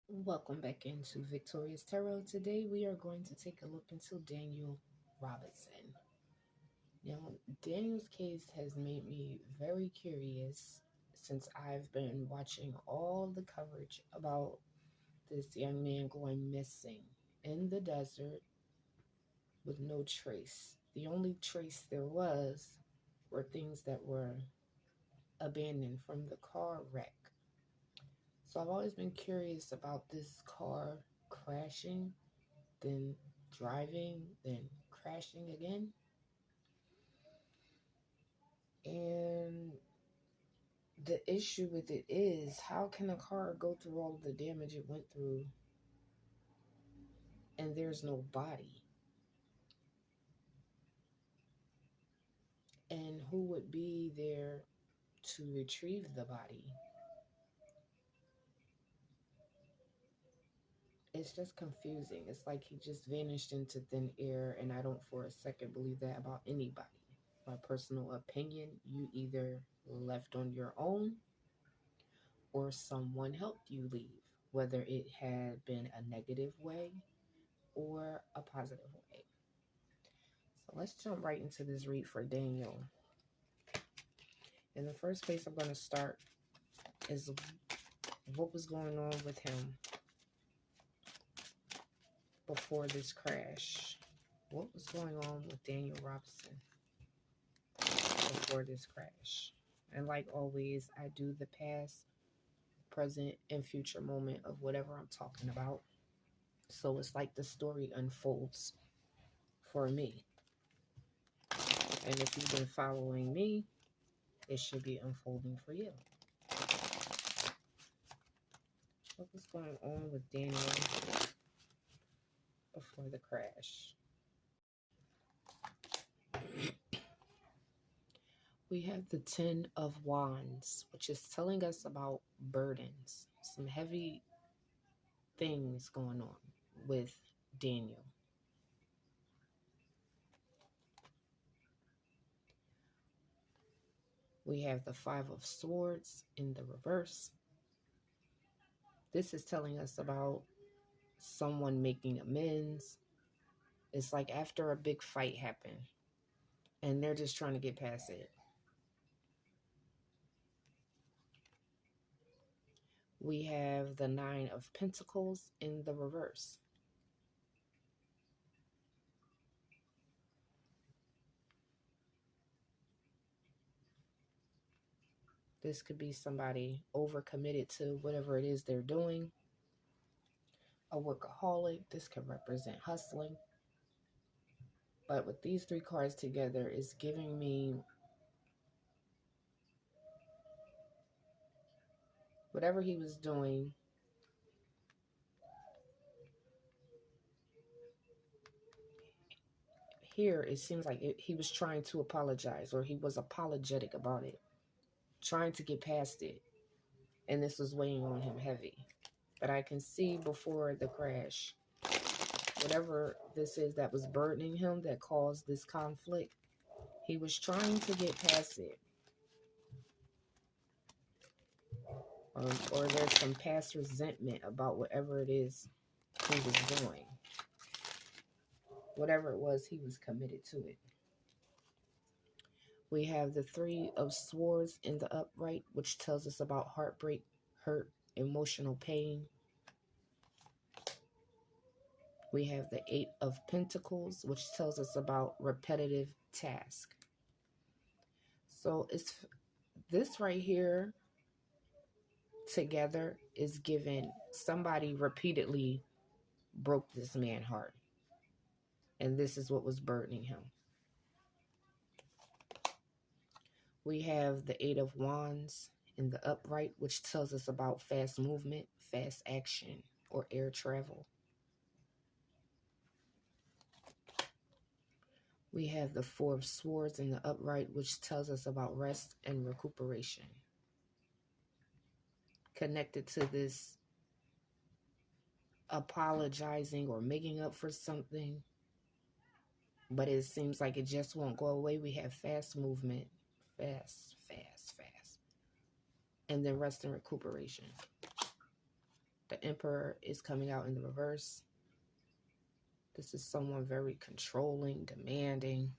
Welcome back into Victorious Tarot. Today we are going to take a look into Daniel Robinson. Now, Daniel's case has made me very curious since I've been watching all the coverage about this young man going missing in the desert with no trace. The only trace there was were things that were abandoned from the car wreck. So I've always been curious about this car crashing, then driving, then crashing again. And the issue with it is, how can a car go through all of the damage it went through and there's no body? And who would be there to retrieve the body? It's just confusing. It's like he just vanished into thin air, and I don't for a second believe that about anybody. My personal opinion, you either left on your own or someone helped you leave, whether it had been a negative way or a positive way. So let's jump right into this read for Daniel. In the first place, I'm going to start is what was going on with him before this crash. What was going on with Daniel Robinson before this crash? And like always, I do the past, present, and future moment of whatever I'm talking about. So it's like the story unfolds for me. And if you've been following me, it should be unfolding for you. What was going on with Daniel before the crash? We have the Ten of Wands, which is telling us about burdens, some heavy things going on with Daniel. We have the Five of Swords in the reverse. This is telling us about someone making amends. It's like after a big fight happened and they're just trying to get past it. We have the Nine of Pentacles in the reverse. This could be somebody overcommitted to whatever it is they're doing. A workaholic. This could represent hustling. But with these three cards together, it's giving me whatever he was doing. Here, it seems like he was trying to apologize, or he was apologetic about it, trying to get past it. And this was weighing on him heavy. But I can see before the crash, whatever this is that was burdening him, that caused this conflict, he was trying to get past it. Or there's some past resentment about whatever it is he was doing. Whatever it was, he was committed to it. We have the Three of Swords in the upright, which tells us about heartbreak, hurt, emotional pain. We have the Eight of Pentacles, which tells us about repetitive task. So it's this right here together is given somebody repeatedly broke this man's heart. And this is what was burdening him. We have the Eight of Wands in the upright, which tells us about fast movement, fast action, or air travel. We have the Four of Swords in the upright, which tells us about rest and recuperation. Connected to this apologizing or making up for something, but it seems like it just won't go away. We have fast movement, fast, and then rest and recuperation. The Emperor is coming out in the reverse. This is someone very controlling, demanding,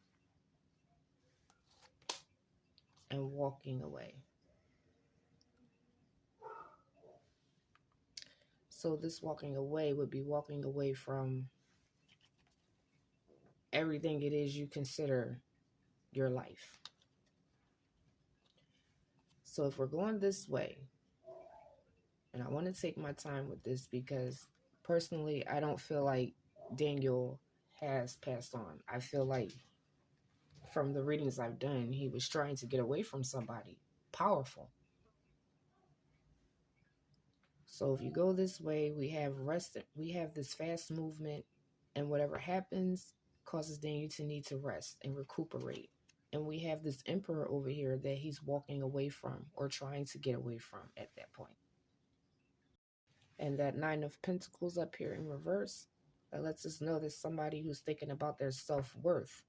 and walking away. So this walking away would be walking away from everything it is you consider your life. So if we're going this way, and I want to take my time with this because personally, I don't feel like Daniel has passed on. I feel like from the readings I've done, he was trying to get away from somebody powerful. So if you go this way, we have rest, we have this fast movement, and whatever happens causes Daniel to need to rest and recuperate. And we have this Emperor over here that he's walking away from or trying to get away from at that point. And that Nine of Pentacles up here in reverse, that lets us know there's somebody who's thinking about their self-worth.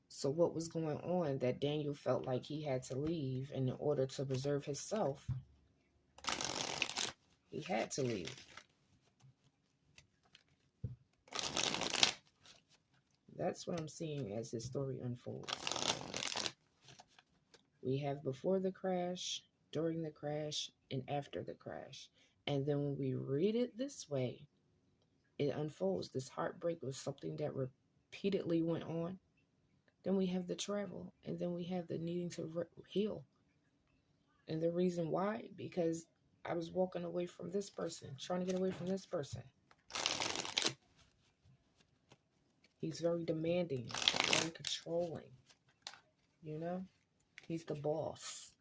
So what was going on that Daniel felt like he had to leave, and in order to preserve himself, he had to leave. That's what I'm seeing as this story unfolds. We have before the crash, during the crash, and after the crash. And then when we read it this way, it unfolds. This heartbreak was something that repeatedly went on. Then we have the travel, and then we have the needing to heal. And the reason why, because I was walking away from this person, trying to get away from this person. He's very demanding, very controlling, you know? He's the boss.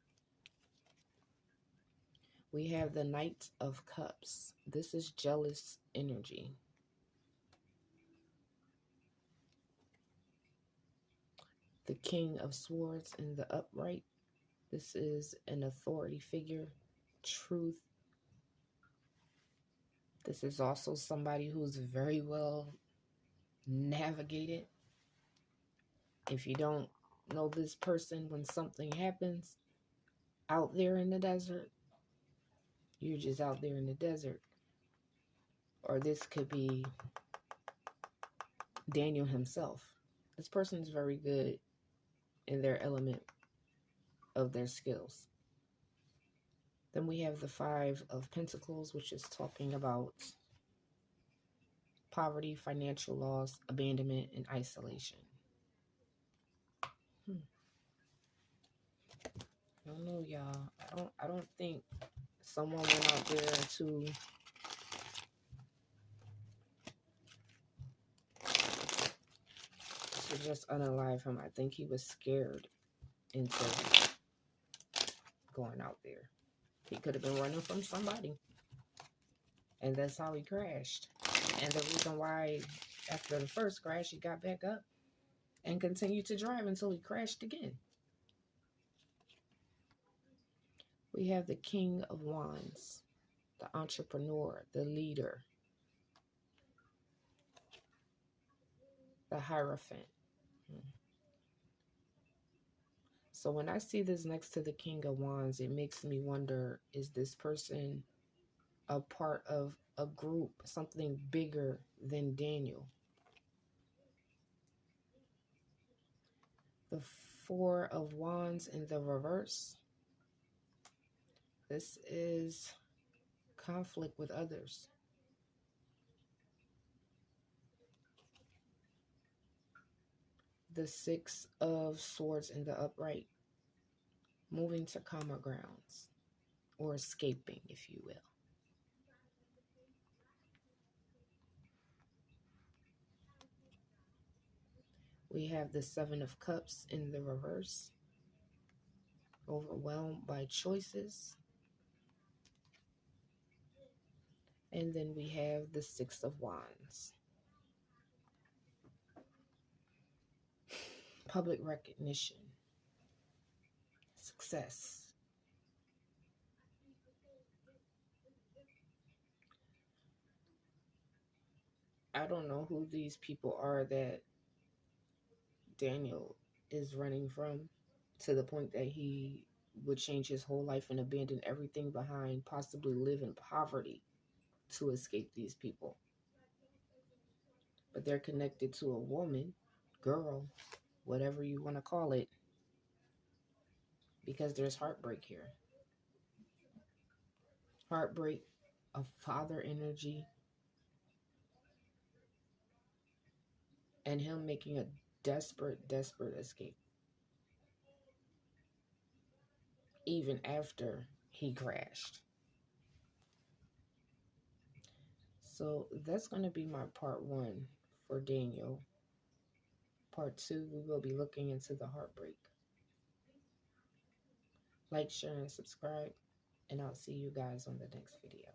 We have the Knight of Cups. This is jealous energy. The King of Swords in the upright. This is an authority figure, truth. This is also somebody who's very well navigated. If you don't know this person, when something happens out there in the desert, you're just out there in the desert. Or this could be Daniel himself. This person is very good in their element of their skills. Then we have the Five of Pentacles, which is talking about poverty, financial loss, abandonment, and isolation. I don't know, y'all. I don't think someone went out there to just unalive him. I think he was scared into going out there. He could have been running from somebody. And that's how he crashed. And the reason why after the first crash, he got back up and continued to drive until he crashed again. We have the King of Wands, the entrepreneur, the leader, the Hierophant. So when I see this next to the King of Wands, it makes me wonder, is this person a part of a group, something bigger than Daniel? The Four of Wands in the reverse. This is conflict with others. The Six of Swords in the upright. Moving to calmer grounds, or escaping, if you will. We have the Seven of Cups in the reverse. Overwhelmed by choices. And then we have the Six of Wands. Public recognition. Success. I don't know who these people are that Daniel is running from, to the point that he would change his whole life and abandon everything behind, possibly live in poverty. to escape these people. But they're connected to a woman, girl, whatever you want to call it, because there's heartbreak here. Heartbreak of father energy and him making a desperate escape. Even after he crashed. So that's going to be my part 1 for Daniel. Part 2, we will be looking into the heartbreak. Like, share, and subscribe, and I'll see you guys on the next video.